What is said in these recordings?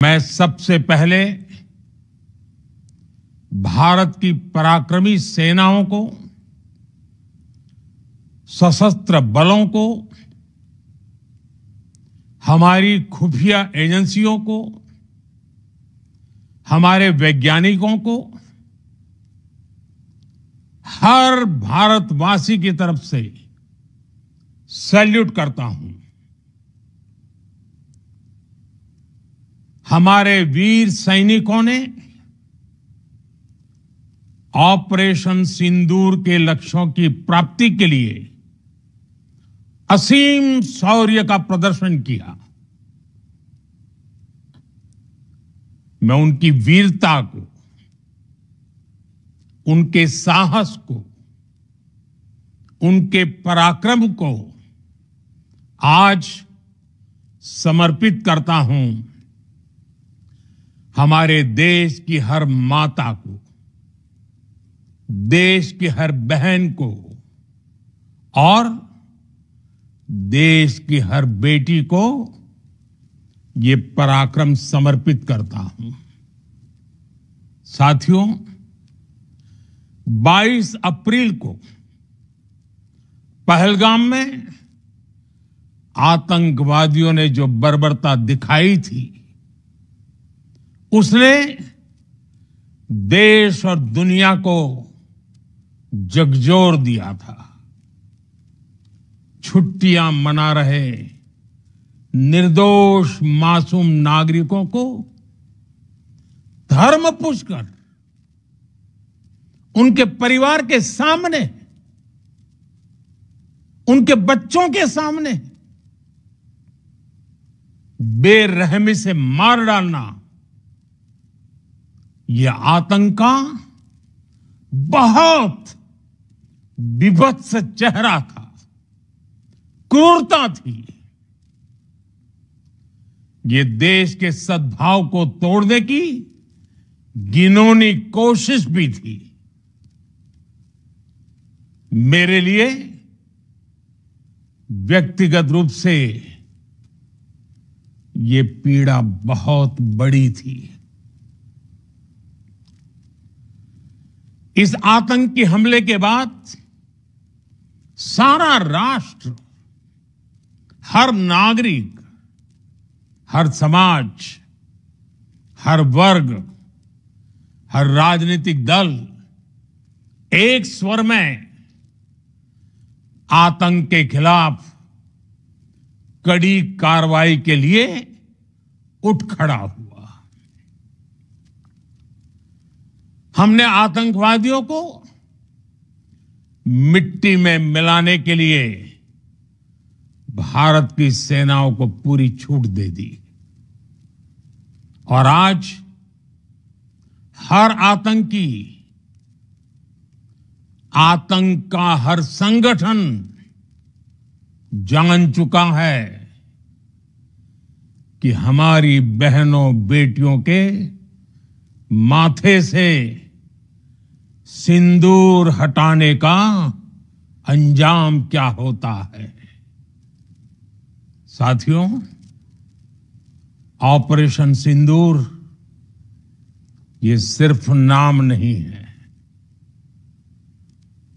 मैं सबसे पहले भारत की पराक्रमी सेनाओं को, सशस्त्र बलों को, हमारी खुफिया एजेंसियों को, हमारे वैज्ञानिकों को, हर भारतवासी की तरफ से सैल्यूट करता हूं। हमारे वीर सैनिकों ने ऑपरेशन सिंदूर के लक्ष्यों की प्राप्ति के लिए असीम शौर्य का प्रदर्शन किया। मैं उनकी वीरता को, उनके साहस को, उनके पराक्रम को आज समर्पित करता हूं हमारे देश की हर माता को, देश की हर बहन को और देश की हर बेटी को ये पराक्रम समर्पित करता हूं। साथियों, 22 अप्रैल को पहलगाम में आतंकवादियों ने जो बर्बरता दिखाई थी, उसने देश और दुनिया को झकझोर दिया था। छुट्टियां मना रहे निर्दोष मासूम नागरिकों को धर्म पूछकर उनके परिवार के सामने, उनके बच्चों के सामने बेरहमी से मार डालना, यह आतंक का बहुत विभत्स चेहरा था, क्रूरता थी। ये देश के सद्भाव को तोड़ने की घिनौनी कोशिश भी थी। मेरे लिए व्यक्तिगत रूप से ये पीड़ा बहुत बड़ी थी। इस आतंकी हमले के बाद सारा राष्ट्र, हर नागरिक, हर समाज, हर वर्ग, हर राजनीतिक दल एक स्वर में आतंक के खिलाफ कड़ी कार्रवाई के लिए उठ खड़ा हुआ। हमने आतंकवादियों को मिट्टी में मिलाने के लिए भारत की सेनाओं को पूरी छूट दे दी और आज हर आतंकी, आतंक का हर संगठन जान चुका है कि हमारी बहनों बेटियों के माथे से सिंदूर हटाने का अंजाम क्या होता है। साथियों, ऑपरेशन सिंदूर ये सिर्फ नाम नहीं है,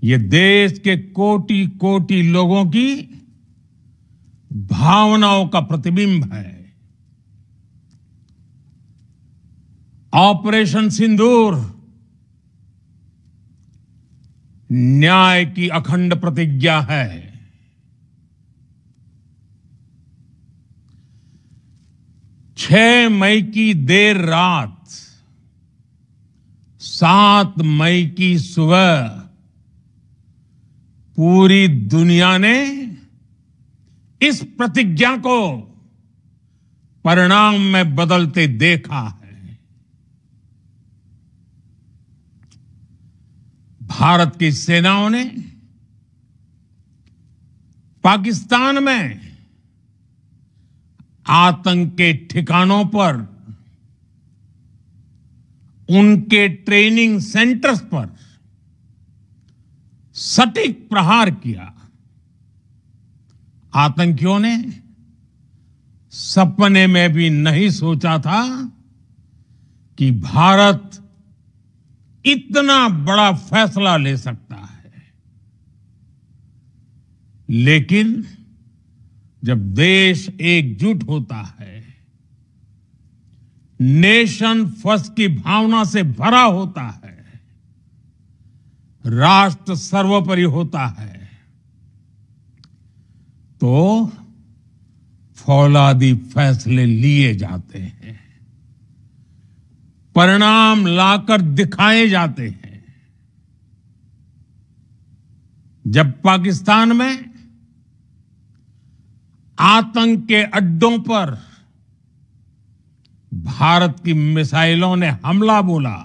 ये देश के कोटि कोटि लोगों की भावनाओं का प्रतिबिंब है। ऑपरेशन सिंदूर न्याय की अखंड प्रतिज्ञा है। 6 मई की देर रात, 7 मई की सुबह पूरी दुनिया ने इस प्रतिज्ञा को परिणाम में बदलते देखा है। भारत की सेनाओं ने पाकिस्तान में आतंक के ठिकानों पर, उनके ट्रेनिंग सेंटर्स पर सटीक प्रहार किया। आतंकियों ने सपने में भी नहीं सोचा था कि भारत इतना बड़ा फैसला ले सकता है, लेकिन जब देश एकजुट होता है, नेशन फर्स्ट की भावना से भरा होता है, राष्ट्र सर्वोपरि होता है, तो फौलादी फैसले लिए जाते हैं, परिणाम लाकर दिखाए जाते हैं। जब पाकिस्तान में आतंक के अड्डों पर भारत की मिसाइलों ने हमला बोला,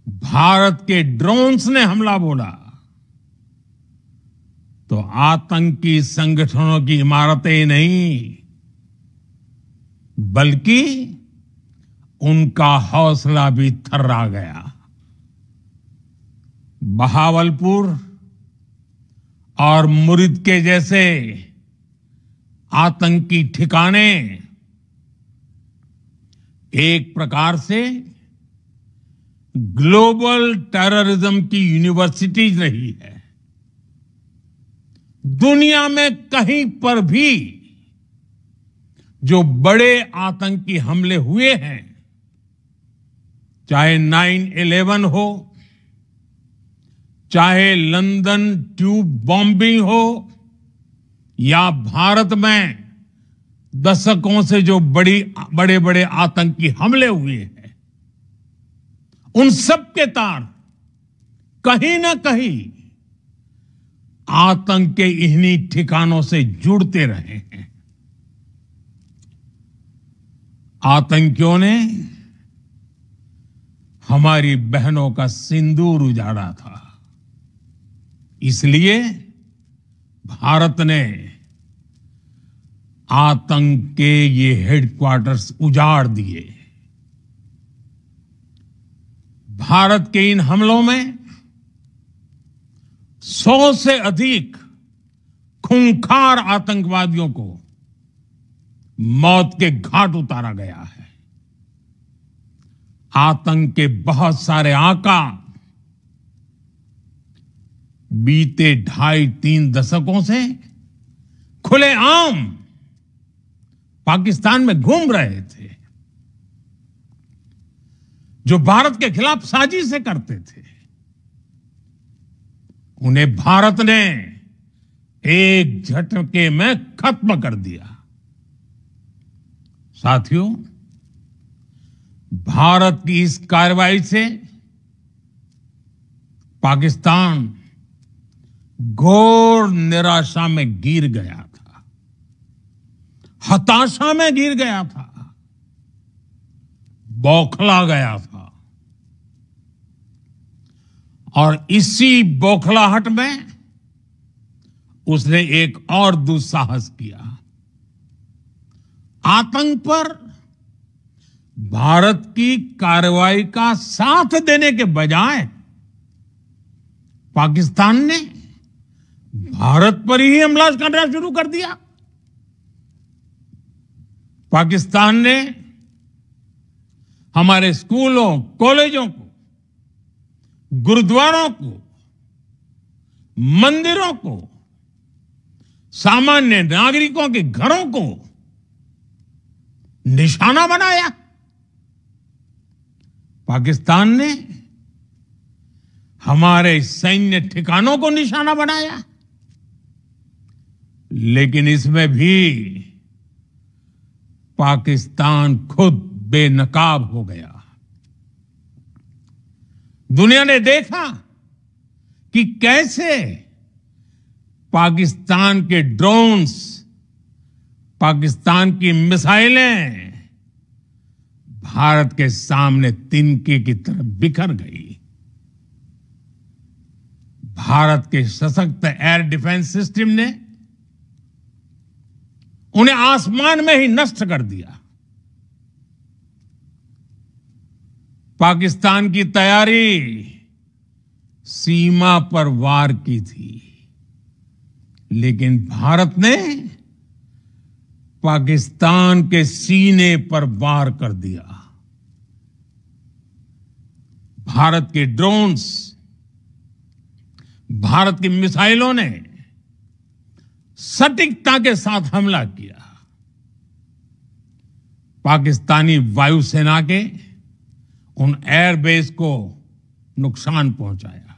भारत के ड्रोन्स ने हमला बोला, तो आतंकी संगठनों की इमारतें नहीं, बल्कि उनका हौसला भी थर्रा गया। बहावलपुर और मुरिद के जैसे आतंकी ठिकाने एक प्रकार से ग्लोबल टेररिज्म की यूनिवर्सिटीज रही है। दुनिया में कहीं पर भी जो बड़े आतंकी हमले हुए हैं, चाहे 9/11 हो, चाहे लंदन ट्यूब बॉम्बिंग हो, या भारत में दशकों से जो बड़े बड़े आतंकी हमले हुए हैं, उन सब के तार कहीं ना कहीं आतंक के इन्हीं ठिकानों से जुड़ते रहे हैं। आतंकियों ने हमारी बहनों का सिंदूर उजाड़ा था, इसलिए भारत ने आतंक के ये हेडक्वार्टर्स उजाड़ दिए। भारत के इन हमलों में 100 से अधिक खूंखार आतंकवादियों को मौत के घाट उतारा गया है। आतंक के बहुत सारे आका बीते 2.5-3 दशकों से खुलेआम पाकिस्तान में घूम रहे थे, जो भारत के खिलाफ साजिशें करते थे। उन्हें भारत ने एक झटके में खत्म कर दिया। साथियों, भारत की इस कार्रवाई से पाकिस्तान घोर निराशा में गिर गया था, हताशा में गिर गया था, बौखला गया था। और इसी बौखलाहट में उसने एक और दुस्साहस किया। आतंक पर भारत की कार्रवाई का साथ देने के बजाय पाकिस्तान ने भारत पर ही हमला करना शुरू कर दिया। पाकिस्तान ने हमारे स्कूलों, कॉलेजों को, गुरुद्वारों को, मंदिरों को, सामान्य नागरिकों के घरों को निशाना बनाया। पाकिस्तान ने हमारे सैन्य ठिकानों को निशाना बनाया। लेकिन इसमें भी पाकिस्तान खुद बेनकाब हो गया। दुनिया ने देखा कि कैसे पाकिस्तान के ड्रोन्स, पाकिस्तान की मिसाइलें भारत के सामने तिनके की तरह बिखर गई। भारत के सशक्त एयर डिफेंस सिस्टम ने उन्हें आसमान में ही नष्ट कर दिया। पाकिस्तान की तैयारी सीमा पर वार की थी, लेकिन भारत ने पाकिस्तान के सीने पर वार कर दिया। भारत के ड्रोन्स, भारत की मिसाइलों ने सटीकता के साथ हमला किया। पाकिस्तानी वायुसेना के उन एयरबेस को नुकसान पहुंचाया,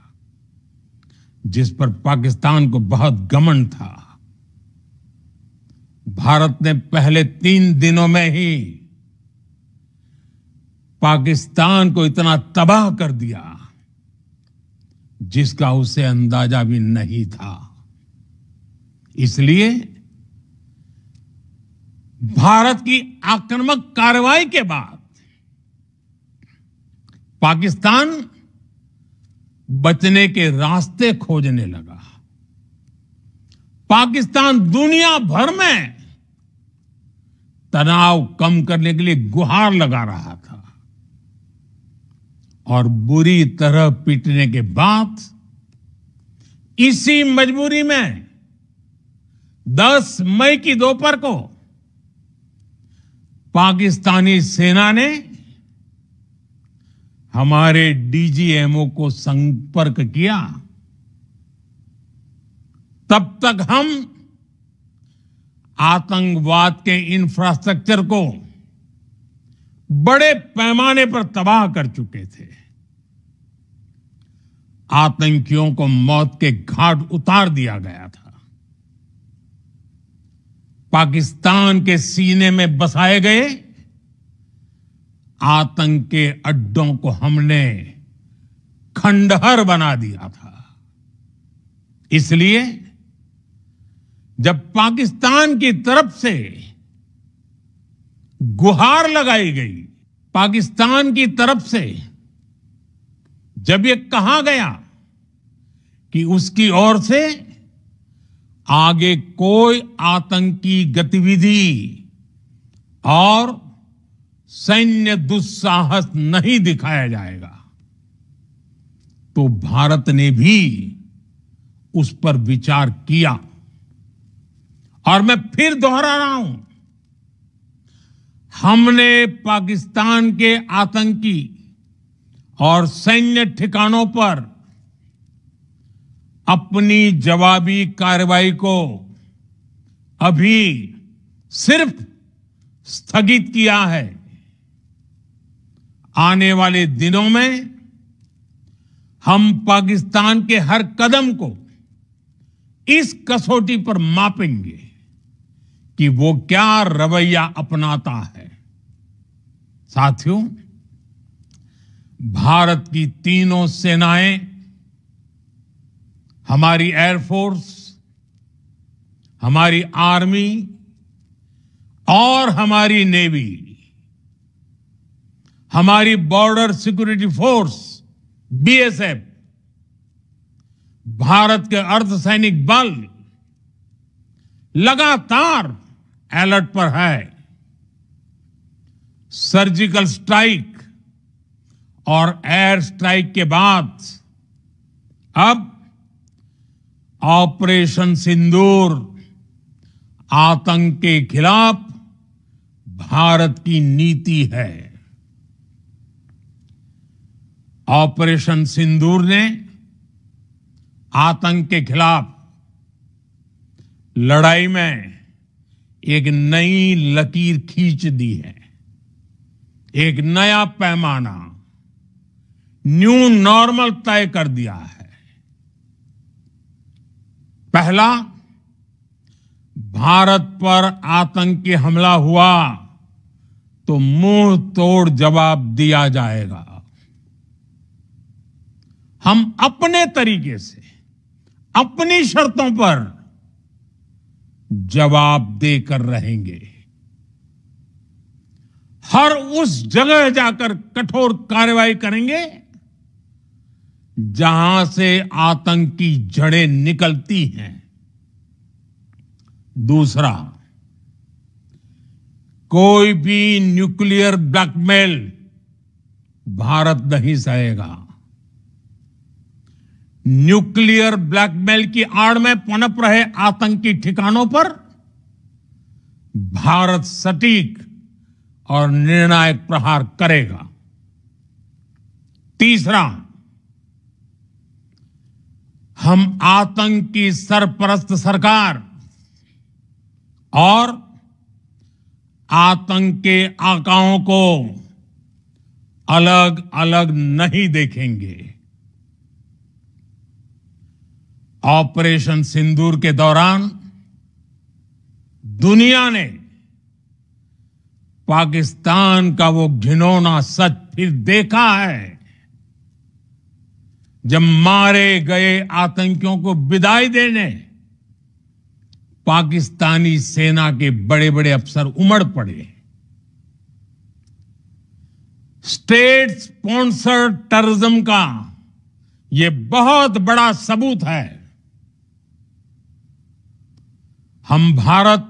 जिस पर पाकिस्तान को बहुत घमंड था। भारत ने पहले 3 दिनों में ही पाकिस्तान को इतना तबाह कर दिया जिसका उसे अंदाजा भी नहीं था। इसलिए भारत की आक्रामक कार्रवाई के बाद पाकिस्तान बचने के रास्ते खोजने लगा। पाकिस्तान दुनिया भर में तनाव कम करने के लिए गुहार लगा रहा था और बुरी तरह पीटने के बाद इसी मजबूरी में 10 मई की दोपहर को पाकिस्तानी सेना ने हमारे डीजीएमओ को संपर्क किया। तब तक हम आतंकवाद के इंफ्रास्ट्रक्चर को बड़े पैमाने पर तबाह कर चुके थे। आतंकियों को मौत के घाट उतार दिया गया था। पाकिस्तान के सीने में बसाए गए आतंक के अड्डों को हमने खंडहर बना दिया था। इसलिए जब पाकिस्तान की तरफ से गुहार लगाई गई, पाकिस्तान की तरफ से जब ये कहा गया कि उसकी ओर से आगे कोई आतंकी गतिविधि और सैन्य दुस्साहस नहीं दिखाया जाएगा, तो भारत ने भी उस पर विचार किया। और मैं फिर दोहरा रहा हूं, हमने पाकिस्तान के आतंकी और सैन्य ठिकानों पर अपनी जवाबी कार्रवाई को अभी सिर्फ स्थगित किया है। आने वाले दिनों में हम पाकिस्तान के हर कदम को इस कसौटी पर मापेंगे कि वो क्या रवैया अपनाता है। साथियों, भारत की तीनों सेनाएं, हमारी एयरफोर्स, हमारी आर्मी और हमारी नेवी, हमारी border security force BSF, Bharat के अर्धसैनिक बल लगातार अलर्ट पर है। सर्जिकल स्ट्राइक और एयर स्ट्राइक के बाद अब ऑपरेशन सिंदूर आतंक के खिलाफ भारत की नीति है। ऑपरेशन सिंदूर ने आतंक के खिलाफ लड़ाई में एक नई लकीर खींच दी है, एक नया पैमाना, न्यू नॉर्मल तय कर दिया है। पहला, भारत पर आतंकी हमला हुआ तो मुंह तोड़ जवाब दिया जाएगा। हम अपने तरीके से, अपनी शर्तों पर जवाब देकर रहेंगे। हर उस जगह जाकर कठोर कार्रवाई करेंगे जहां से आतंक की जड़ें निकलती हैं। दूसरा, कोई भी न्यूक्लियर ब्लैकमेल भारत नहीं सहेगा। न्यूक्लियर ब्लैकमेल की आड़ में पनप रहे आतंकी ठिकानों पर भारत सटीक और निर्णायक प्रहार करेगा। तीसरा, हम आतंक की सरपरस्त सरकार और आतंक के आकाओं को अलग अलग नहीं देखेंगे। ऑपरेशन सिंदूर के दौरान दुनिया ने पाकिस्तान का वो घिनौना सच फिर देखा है, जब मारे गए आतंकियों को विदाई देने पाकिस्तानी सेना के बड़े बड़े अफसर उमड़ पड़े। स्टेट स्पॉन्सर्ड टेररिज्म का ये बहुत बड़ा सबूत है। हम भारत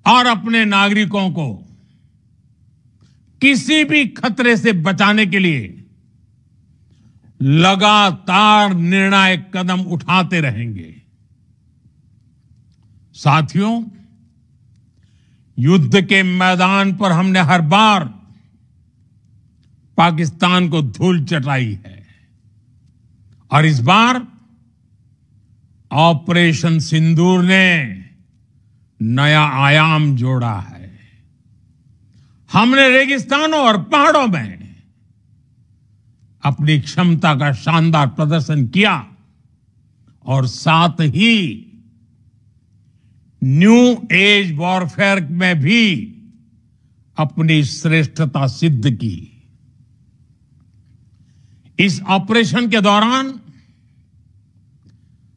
और अपने नागरिकों को किसी भी खतरे से बचाने के लिए लगातार निर्णायक कदम उठाते रहेंगे। साथियों, युद्ध के मैदान पर हमने हर बार पाकिस्तान को धूल चटाई है और इस बार ऑपरेशन सिंदूर ने नया आयाम जोड़ा है। हमने रेगिस्तानों और पहाड़ों में अपनी क्षमता का शानदार प्रदर्शन किया और साथ ही न्यू एज वॉरफेयर में भी अपनी श्रेष्ठता सिद्ध की। इस ऑपरेशन के दौरान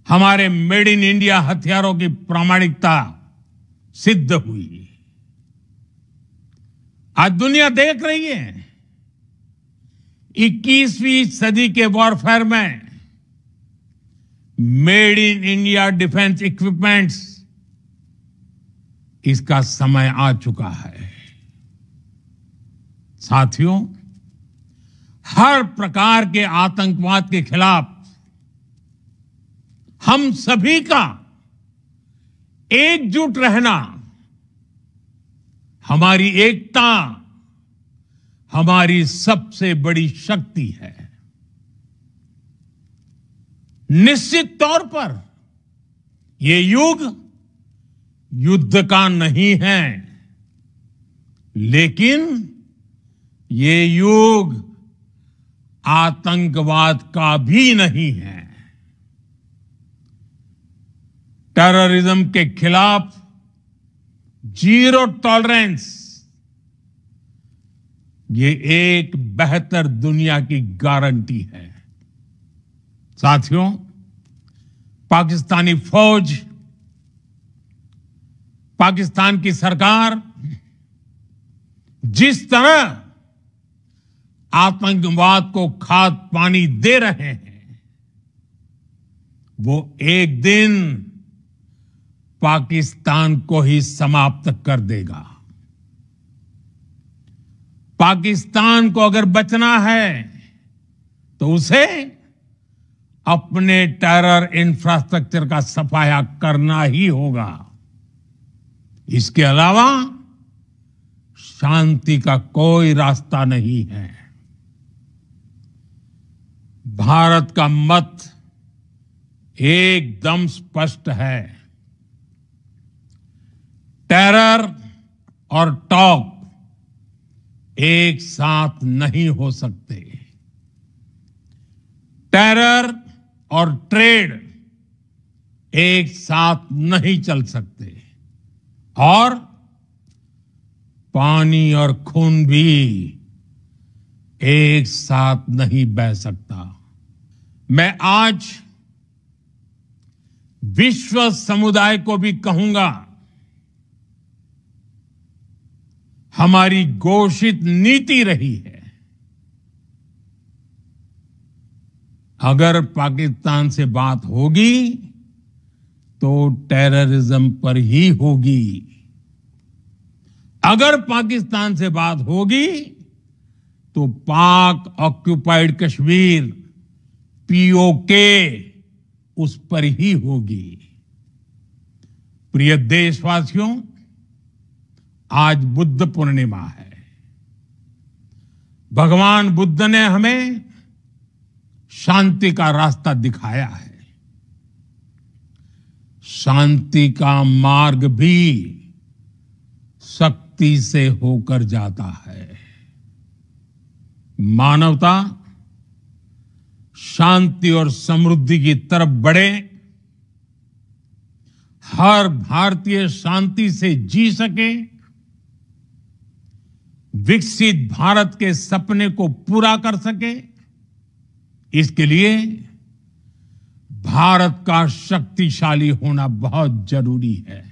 हमारे मेड इन इंडिया हथियारों की प्रामाणिकता सिद्ध हुई। आज दुनिया देख रही है 21वीं सदी के वॉरफेयर में made in India defence equipments, इसका समय आ चुका है। साथियों, हर प्रकार के आतंकवाद के खिलाफ हम सभी का एकजुट रहना, हमारी एकता हमारी सबसे बड़ी शक्ति है। निश्चित तौर पर ये युग युद्ध का नहीं है, लेकिन ये युग आतंकवाद का भी नहीं है। टेररिज्म के खिलाफ जीरो टॉलरेंस, ये एक बेहतर दुनिया की गारंटी है। साथियों, पाकिस्तानी फौज, पाकिस्तान की सरकार जिस तरह आतंकवाद को खाद पानी दे रहे हैं, वो एक दिन पाकिस्तान को ही समाप्त कर देगा। पाकिस्तान को अगर बचना है तो उसे अपने टेरर इंफ्रास्ट्रक्चर का सफाया करना ही होगा। इसके अलावा शांति का कोई रास्ता नहीं है। भारत का मत एकदम स्पष्ट है। टेरर और टॉक एक साथ नहीं हो सकते। टेरर और ट्रेड एक साथ नहीं चल सकते और पानी और खून भी एक साथ नहीं बह सकता। मैं आज विश्व समुदाय को भी कहूंगा, हमारी घोषित नीति रही है, अगर पाकिस्तान से बात होगी तो टेररिज्म पर ही होगी। अगर पाकिस्तान से बात होगी तो पाक ऑक्युपाइड कश्मीर, पीओके, उस पर ही होगी। प्रिय देशवासियों, आज बुद्ध पूर्णिमा है। भगवान बुद्ध ने हमें शांति का रास्ता दिखाया है। शांति का मार्ग भी शक्ति से होकर जाता है। मानवता शांति और समृद्धि की तरफ बढ़े, हर भारतीय शांति से जी सके, विकसित भारत के सपने को पूरा कर सके, इसके लिए भारत का शक्तिशाली होना बहुत जरूरी है।